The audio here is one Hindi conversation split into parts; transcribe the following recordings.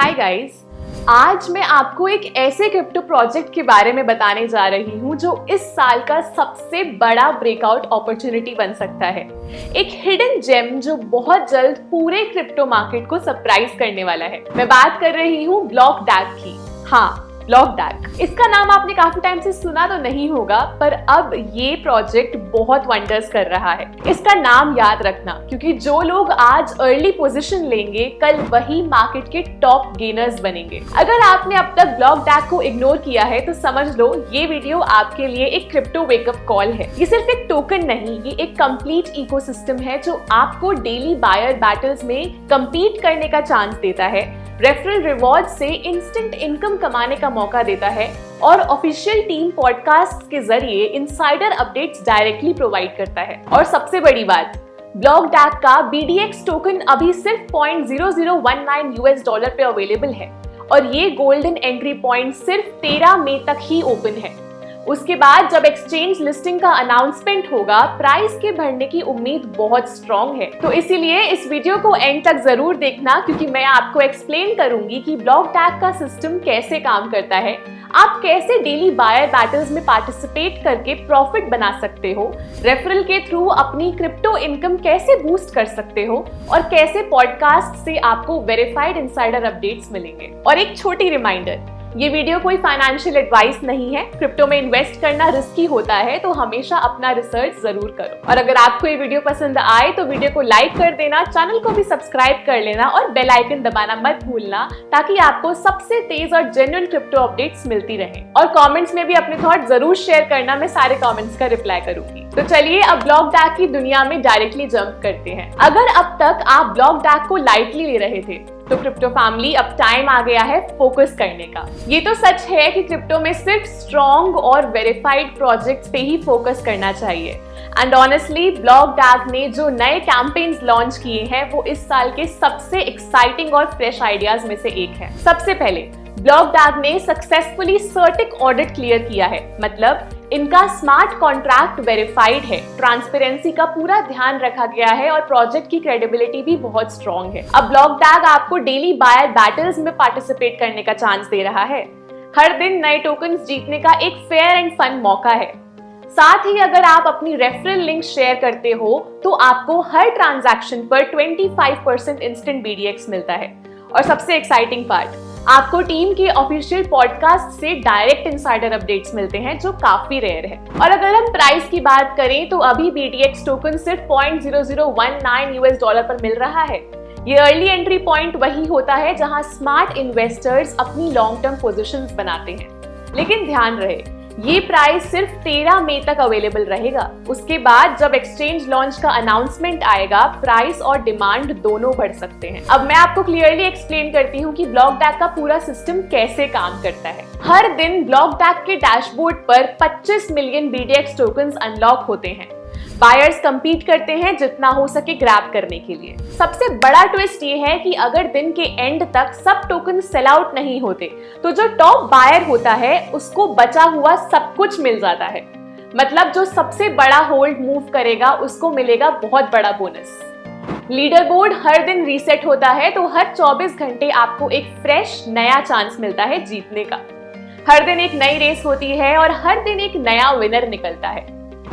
हाय गाइस, आज मैं आपको एक ऐसे क्रिप्टो प्रोजेक्ट के बारे में बताने जा रही हूँ जो इस साल का सबसे बड़ा ब्रेकआउट अपॉर्चुनिटी बन सकता है। एक हिडन जेम जो बहुत जल्द पूरे क्रिप्टो मार्केट को सरप्राइज करने वाला है। मैं बात कर रही हूँ ब्लॉकडैग की। हाँ, ब्लॉकडैग। इसका नाम आपने काफी टाइम से सुना तो नहीं होगा, पर अब ये प्रोजेक्ट बहुत वंडर्स कर रहा है। इसका नाम याद रखना, क्योंकि जो लोग आज अर्ली पोजीशन लेंगे कल वही मार्केट के टॉप गेनर्स बनेंगे। अगर आपने अब तक ब्लॉकडैग को इग्नोर किया है तो समझ लो ये वीडियो आपके लिए एक क्रिप्टो वेकअप कॉल है। ये सिर्फ एक टोकन नहीं, ये एक कंप्लीट इकोसिस्टम है जो आपको डेली बायर बैटल्स में compete करने का चांस देता है, रेफरल रिवॉर्ड से इंस्टेंट इनकम कमाने का मौका देता है और ऑफिशियल टीम पॉडकास्ट के जरिए इनसाइडर अपडेट्स डायरेक्टली प्रोवाइड करता है। और सबसे बड़ी बात, ब्लॉकडैग का BDX टोकन अभी सिर्फ $0.0019 पे अवेलेबल है और ये गोल्डन एंट्री पॉइंट सिर्फ 13 मई तक ही ओपन है। उसके बाद जब एक्सचेंज लिस्टिंग का अनाउंसमेंट होगा, प्राइस के बढ़ने की उम्मीद बहुत स्ट्रॉन्ग है। तो इसीलिए इस वीडियो को एंड तक जरूर देखना, क्योंकि मैं आपको एक्सप्लेन करूंगी कि ब्लॉकडैग का सिस्टम कैसे काम करता है, आप कैसे डेली बायर बैटल्स में पार्टिसिपेट करके प्रॉफिट बना सकते हो, रेफरल के थ्रू अपनी क्रिप्टो इनकम कैसे बूस्ट कर सकते हो और कैसे पॉडकास्ट से आपको वेरीफाइड इनसाइडर अपडेट्स मिलेंगे। और एक छोटी रिमाइंडर, ये वीडियो कोई फाइनेंशियल एडवाइस नहीं है। क्रिप्टो में इन्वेस्ट करना रिस्की होता है, तो हमेशा अपना रिसर्च जरूर करो। और अगर आपको ये वीडियो पसंद आए तो वीडियो को लाइक कर देना, चैनल को भी सब्सक्राइब कर लेना और बेल आइकन दबाना मत भूलना, ताकि आपको सबसे तेज और जेन्युइन क्रिप्टो अपडेट्स मिलती रहे। और कमेंट्स में भी अपने थॉट जरूर शेयर करना, मैं सारे कमेंट्स का रिप्लाई करूंगी। तो चलिए अब ब्लॉकडैग की दुनिया में डायरेक्टली जंप करते हैं। अगर अब तक आप ब्लॉकडैग को लाइटली ले रहे थे तो क्रिप्टो फैमिली, अब टाइम आ गया है फोकस करने का। ये तो सच है कि क्रिप्टो में सिर्फ स्ट्रॉन्ग और वेरीफाइड प्रोजेक्ट्स पे ही फोकस करना चाहिए। एंड ऑनेस्टली ब्लॉकडैग ने जो नए कैंपेन्स लॉन्च किए हैं वो इस साल के सबसे एक्साइटिंग और फ्रेश आइडियाज में से एक है। सबसे पहले ब्लॉकडैग ने सक्सेसफुली सर्टिक ऑडिट क्लियर किया है, मतलब इनका स्मार्ट कॉन्ट्रैक्ट वेरीफाइड है, ट्रांसपेरेंसी का पूरा ध्यान रखा गया है और प्रोजेक्ट की क्रेडिबिलिटी भी बहुत स्ट्रॉन्ग है। अब ब्लॉकडैग आपको डेली बायर बैटल्स में पार्टिसिपेट करने का चांस दे रहा है। हर दिन नए टोकन्स जीतने का एक फेयर एंड फन मौका है। साथ ही अगर आप अपनी रेफरल लिंक शेयर करते हो तो आपको हर ट्रांजैक्शन पर 25% इंस्टेंट BDX मिलता है। और सबसे एक्साइटिंग पार्ट, आपको टीम के ऑफिशियल पॉडकास्ट से डायरेक्ट इनसाइडर अपडेट्स मिलते हैं, जो काफी रेयर है। और अगर हम प्राइस की बात करें तो अभी BDX टोकन सिर्फ $0.0019 पर मिल रहा है। ये अर्ली एंट्री पॉइंट वही होता है जहां स्मार्ट इन्वेस्टर्स अपनी लॉन्ग टर्म पोजीशंस बनाते हैं। लेकिन ध्यान रहे, ये प्राइस सिर्फ 13 मई तक अवेलेबल रहेगा। उसके बाद जब एक्सचेंज लॉन्च का अनाउंसमेंट आएगा, प्राइस और डिमांड दोनों बढ़ सकते हैं। अब मैं आपको क्लियरली एक्सप्लेन करती हूँ कि ब्लॉकडैग का पूरा सिस्टम कैसे काम करता है। हर दिन ब्लॉकडैग के डैशबोर्ड पर 25 मिलियन BDX टोकन्स अनलॉक होते हैं। बायर्स कंपीट करते हैं जितना हो सके ग्रैब करने के लिए। सबसे बड़ा ट्विस्ट ये है कि अगर दिन के एंड तक सब टोकन सेल आउट नहीं होते तो जो टॉप बायर होता है उसको बचा हुआ सब कुछ मिल जाता है। मतलब जो सबसे बड़ा होल्ड मूव करेगा उसको मिलेगा बहुत बड़ा बोनस। लीडर बोर्ड हर दिन रीसेट होता है, तो हर 24 घंटे आपको एक फ्रेश नया चांस मिलता है जीतने का। हर दिन एक नई रेस होती है और हर दिन एक नया विनर निकलता है।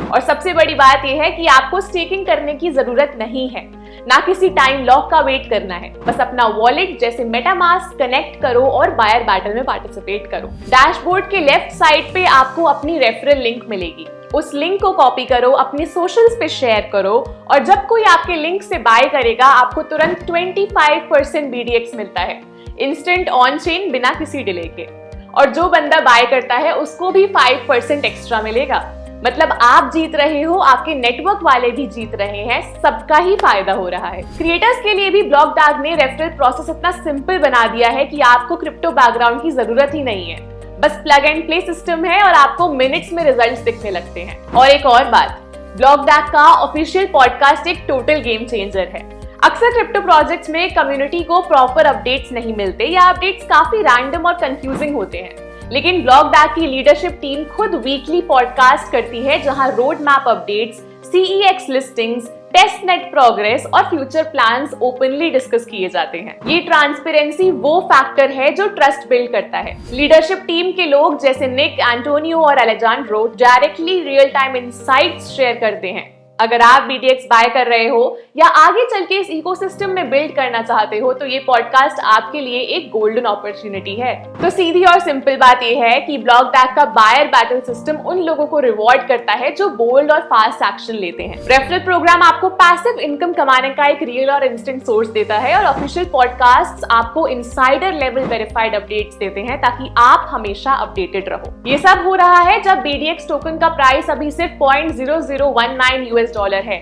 और सबसे बड़ी बात यह है कि आपको स्टेकिंग करने की जरूरत नहीं है, ना किसी टाइम लॉक का वेट करना है। बस अपना वॉलेट जैसे मेटामास्क कनेक्ट करो और बायर बैटल में पार्टिसिपेट करो। डैशबोर्ड के लेफ्ट साइड पे आपको अपनी रेफरल लिंक मिलेगी। उस लिंक को कॉपी करो, अपने सोशल्स पे शेयर करो और जब कोई आपके लिंक से बाय करेगा आपको तुरंत 25% BDX मिलता है, इंस्टेंट ऑन चेन, बिना किसी डिले के। और जो बंदा बाय करता है उसको भी 5% एक्स्ट्रा मिलेगा। मतलब आप जीत रहे हो, आपके नेटवर्क वाले भी जीत रहे हैं, सबका ही फायदा हो रहा है। क्रिएटर्स के लिए भी ब्लॉकडैग ने रेफरल प्रोसेस इतना सिंपल बना दिया है कि आपको क्रिप्टो बैकग्राउंड की जरूरत ही नहीं है। बस प्लग एंड प्ले सिस्टम है और आपको मिनट्स में रिजल्ट्स दिखने लगते हैं। और एक और बात, ब्लॉकडैग का ऑफिशियल पॉडकास्ट एक टोटल गेम चेंजर है। अक्सर क्रिप्टो प्रोजेक्ट्स में कम्युनिटी को प्रॉपर अपडेट्स नहीं मिलते या अपडेट्स काफी रैंडम और कंफ्यूजिंग होते हैं। लेकिन ब्लॉकडैग की लीडरशिप टीम खुद वीकली पॉडकास्ट करती है, जहां road map updates, CEX listings, test net progress और फ्यूचर प्लान्स ओपनली डिस्कस किए जाते हैं। ये ट्रांसपेरेंसी वो फैक्टर है जो ट्रस्ट बिल्ड करता है। लीडरशिप टीम के लोग जैसे निक, एंटोनियो और Alejandro directly real time insights share करते हैं। अगर आप BDX बाय कर रहे हो या आगे चल के इस इकोसिस्टम में बिल्ड करना चाहते हो तो ये पॉडकास्ट आपके लिए एक गोल्डन अपॉर्चुनिटी है। तो सीधी और सिंपल बात ये है कि ब्लॉकडाक का बायर बैटल सिस्टम उन लोगों को रिवॉर्ड करता है जो बोल्ड और फास्ट एक्शन लेते हैं। रेफरल प्रोग्राम आपको पैसिव इनकम कमाने का एक रियल और इंस्टेंट सोर्स देता है और ऑफिशियल पॉडकास्ट आपको इनसाइडर लेवल वेरीफाइड अपडेट्स देते हैं ताकि आप हमेशा अपडेटेड रहो। ये सब हो रहा है जब BDX टोकन का प्राइस अभी सिर्फ $0.0019 US है।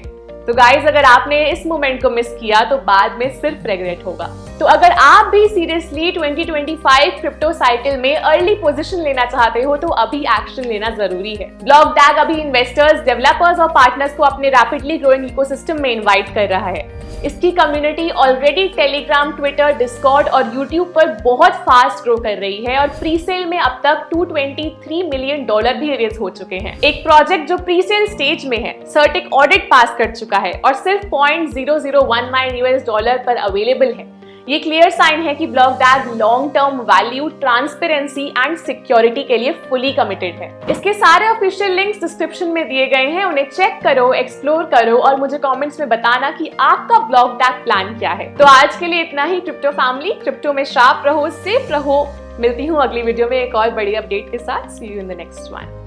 तो गाइज, अगर आपने इस मोमेंट को मिस किया तो बाद में सिर्फ रिग्रेट होगा। तो अगर आप भी सीरियसली 2025 क्रिप्टो साइकिल में अर्ली पोजीशन लेना चाहते हो तो अभी एक्शन लेना जरूरी है। ब्लॉकडाक अभी इन्वेस्टर्स, डेवलपर्स और पार्टनर्स को अपने रैपिडली ग्रोइंग इकोसिस्टम में इनवाइट कर रहा है। इसकी community already Telegram, Twitter, Discord और यूट्यूब पर बहुत फास्ट ग्रो कर रही है और प्री सेल में अब तक $223 मिलियन भी रेज हो चुके हैं। एक प्रोजेक्ट जो प्री सेल स्टेज में है, सर्टिक ऑडिट पास कर चुका है और सिर्फ $0.0019 US पर अवेलेबल है। ये क्लियर साइन है कि BlockDAG long term value, transparency and security के लिए फुली कमिटेड है। इसके सारे ऑफिशियल लिंक्स डिस्क्रिप्शन में दिए गए हैं, उन्हें चेक करो, एक्सप्लोर करो और मुझे कमेंट्स में बताना कि आपका ब्लॉकडाक प्लान क्या है। तो आज के लिए इतना ही क्रिप्टो फैमिली। क्रिप्टो में शार्प रहो, सेफ रहो। मिलती हूँ अगली वीडियो में एक और बड़ी अपडेट के साथ। See you in the next one.